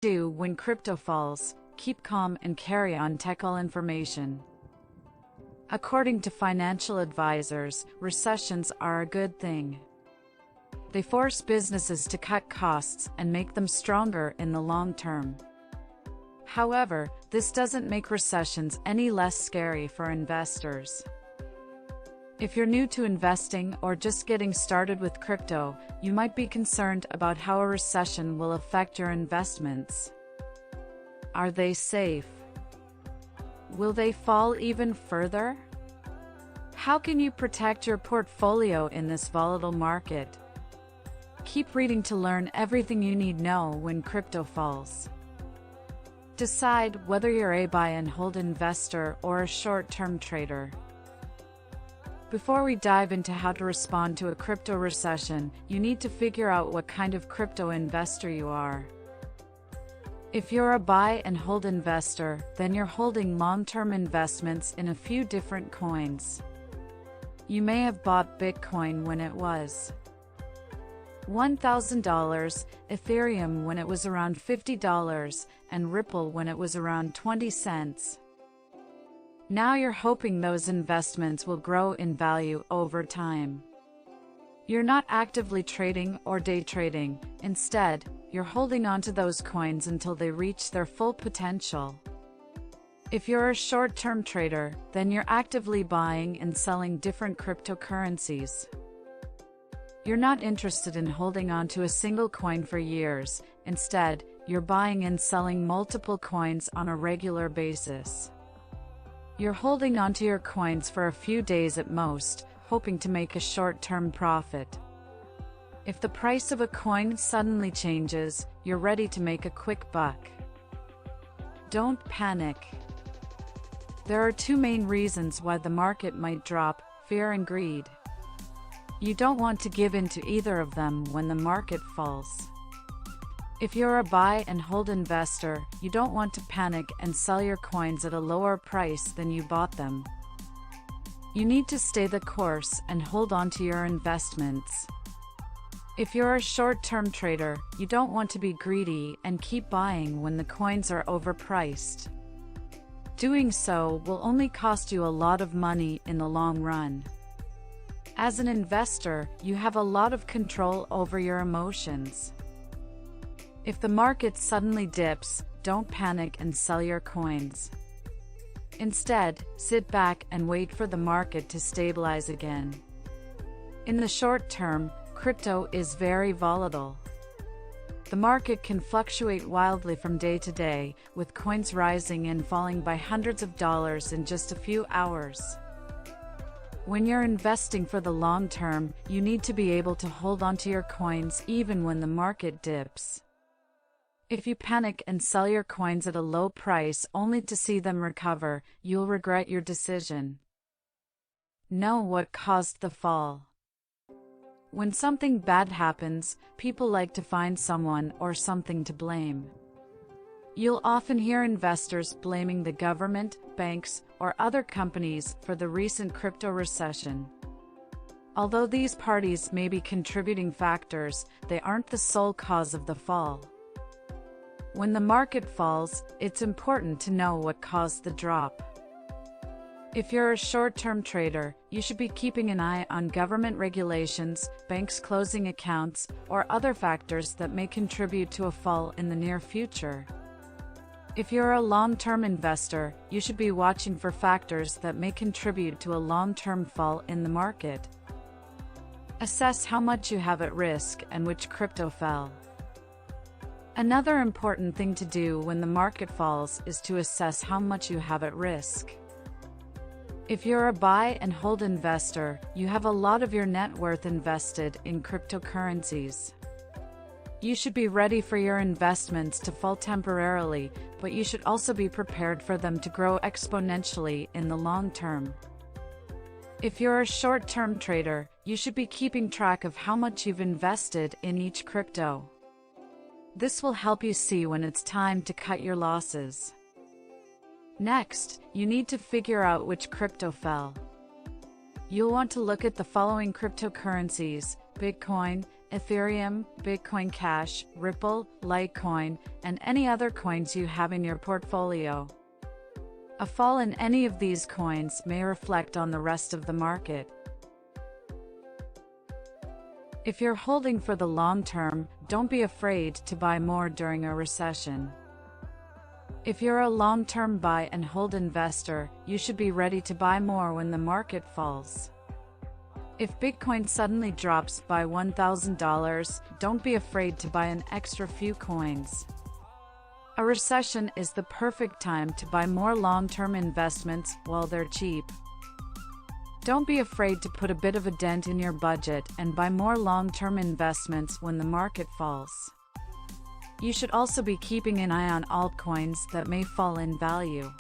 Do when crypto falls, keep calm and carry on TechAllInformation. According to financial advisors, recessions are a good thing. They force businesses to cut costs and make them stronger in the long term. However, this doesn't make recessions any less scary for investors. If you're new to investing or just getting started with crypto, you might be concerned about how a recession will affect your investments. Are they safe? Will they fall even further? How can you protect your portfolio in this volatile market? Keep reading to learn everything you need to know when crypto falls. Decide whether you're a buy and hold investor or a short-term trader. Before we dive into how to respond to a crypto recession, you need to figure out what kind of crypto investor you are. If you're a buy and hold investor, then you're holding long-term investments in a few different coins. You may have bought Bitcoin when it was $1,000, Ethereum when it was around $50, and Ripple when it was around 20 cents. Now you're hoping those investments will grow in value over time. You're not actively trading or day trading. Instead, you're holding onto those coins until they reach their full potential. If you're a short-term trader, then you're actively buying and selling different cryptocurrencies. You're not interested in holding on to a single coin for years. Instead, you're buying and selling multiple coins on a regular basis. You're holding onto your coins for a few days at most, hoping to make a short-term profit. If the price of a coin suddenly changes, you're ready to make a quick buck. Don't panic. There are two main reasons why the market might drop: fear and greed. You don't want to give in to either of them when the market falls. If you're a buy and hold investor, you don't want to panic and sell your coins at a lower price than you bought them. You need to stay the course and hold on to your investments. If you're a short-term trader, you don't want to be greedy and keep buying when the coins are overpriced. Doing so will only cost you a lot of money in the long run. As an investor, you have a lot of control over your emotions. If the market suddenly dips, don't panic and sell your coins. Instead, sit back and wait for the market to stabilize again. In the short term, crypto is very volatile. The market can fluctuate wildly from day to day, with coins rising and falling by hundreds of dollars in just a few hours. When you're investing for the long term, you need to be able to hold onto your coins even when the market dips. If you panic and sell your coins at a low price only to see them recover, you'll regret your decision. Know what caused the fall. When something bad happens, people like to find someone or something to blame. You'll often hear investors blaming the government, banks, or other companies for the recent crypto recession. Although these parties may be contributing factors, they aren't the sole cause of the fall. When the market falls, it's important to know what caused the drop. If you're a short-term trader, you should be keeping an eye on government regulations, banks closing accounts, or other factors that may contribute to a fall in the near future. If you're a long-term investor, you should be watching for factors that may contribute to a long-term fall in the market. Assess how much you have at risk and which crypto fell. Another important thing to do when the market falls is to assess how much you have at risk. If you're a buy and hold investor, you have a lot of your net worth invested in cryptocurrencies. You should be ready for your investments to fall temporarily, but you should also be prepared for them to grow exponentially in the long term. If you're a short-term trader, you should be keeping track of how much you've invested in each crypto. This will help you see when it's time to cut your losses. Next, you need to figure out which crypto fell. You'll want to look at the following cryptocurrencies: Bitcoin, Ethereum, Bitcoin Cash, Ripple, Litecoin, and any other coins you have in your portfolio. A fall in any of these coins may reflect on the rest of the market. If you're holding for the long term, don't be afraid to buy more during a recession. If you're a long-term buy and hold investor, you should be ready to buy more when the market falls. If Bitcoin suddenly drops by $1,000, don't be afraid to buy an extra few coins. A recession is the perfect time to buy more long-term investments while they're cheap. Don't be afraid to put a bit of a dent in your budget and buy more long-term investments when the market falls. You should also be keeping an eye on altcoins that may fall in value.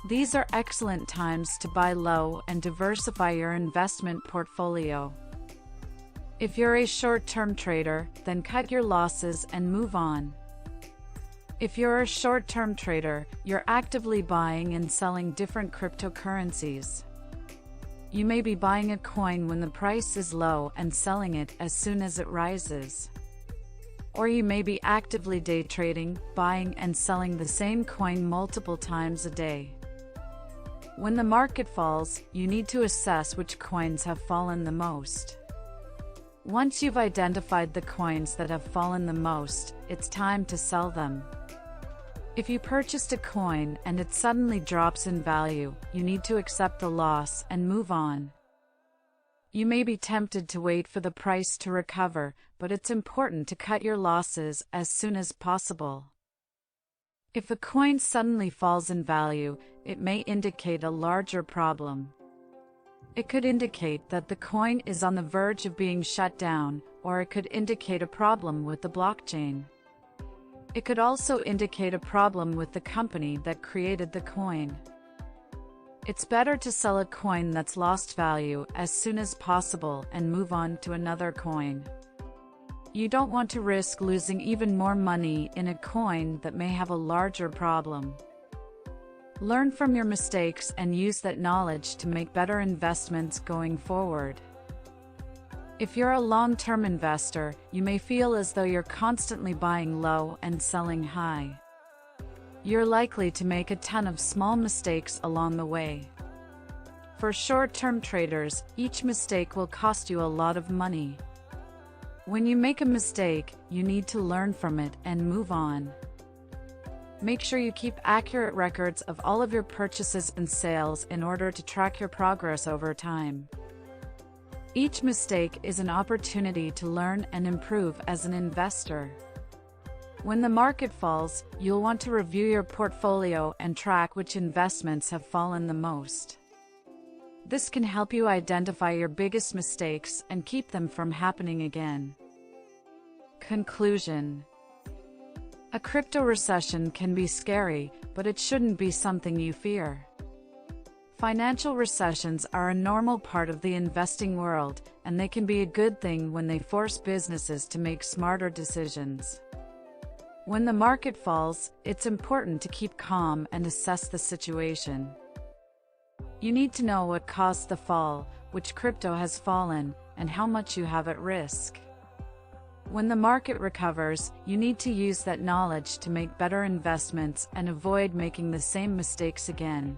These are excellent times to buy low and diversify your investment portfolio. If you're a short-term trader, then cut your losses and move on. If you're a short-term trader, you're actively buying and selling different cryptocurrencies. You may be buying a coin when the price is low and selling it as soon as it rises. Or you may be actively day trading, buying and selling the same coin multiple times a day. When the market falls, you need to assess which coins have fallen the most. Once you've identified the coins that have fallen the most, it's time to sell them. If you purchased a coin and it suddenly drops in value, you need to accept the loss and move on. You may be tempted to wait for the price to recover, but it's important to cut your losses as soon as possible. If a coin suddenly falls in value, it may indicate a larger problem. It could indicate that the coin is on the verge of being shut down, or it could indicate a problem with the blockchain. It could also indicate a problem with the company that created the coin. It's better to sell a coin that's lost value as soon as possible and move on to another coin. You don't want to risk losing even more money in a coin that may have a larger problem. Learn from your mistakes and use that knowledge to make better investments going forward. If you're a long-term investor, you may feel as though you're constantly buying low and selling high. You're likely to make a ton of small mistakes along the way. For short-term traders, each mistake will cost you a lot of money. When you make a mistake, you need to learn from it and move on. Make sure you keep accurate records of all of your purchases and sales in order to track your progress over time. Each mistake is an opportunity to learn and improve as an investor. When the market falls, you'll want to review your portfolio and track which investments have fallen the most. This can help you identify your biggest mistakes and keep them from happening again. Conclusion: a crypto recession can be scary, but it shouldn't be something you fear. Financial recessions are a normal part of the investing world, and they can be a good thing when they force businesses to make smarter decisions. When the market falls, it's important to keep calm and assess the situation. You need to know what caused the fall, which crypto has fallen, and how much you have at risk. When the market recovers, you need to use that knowledge to make better investments and avoid making the same mistakes again.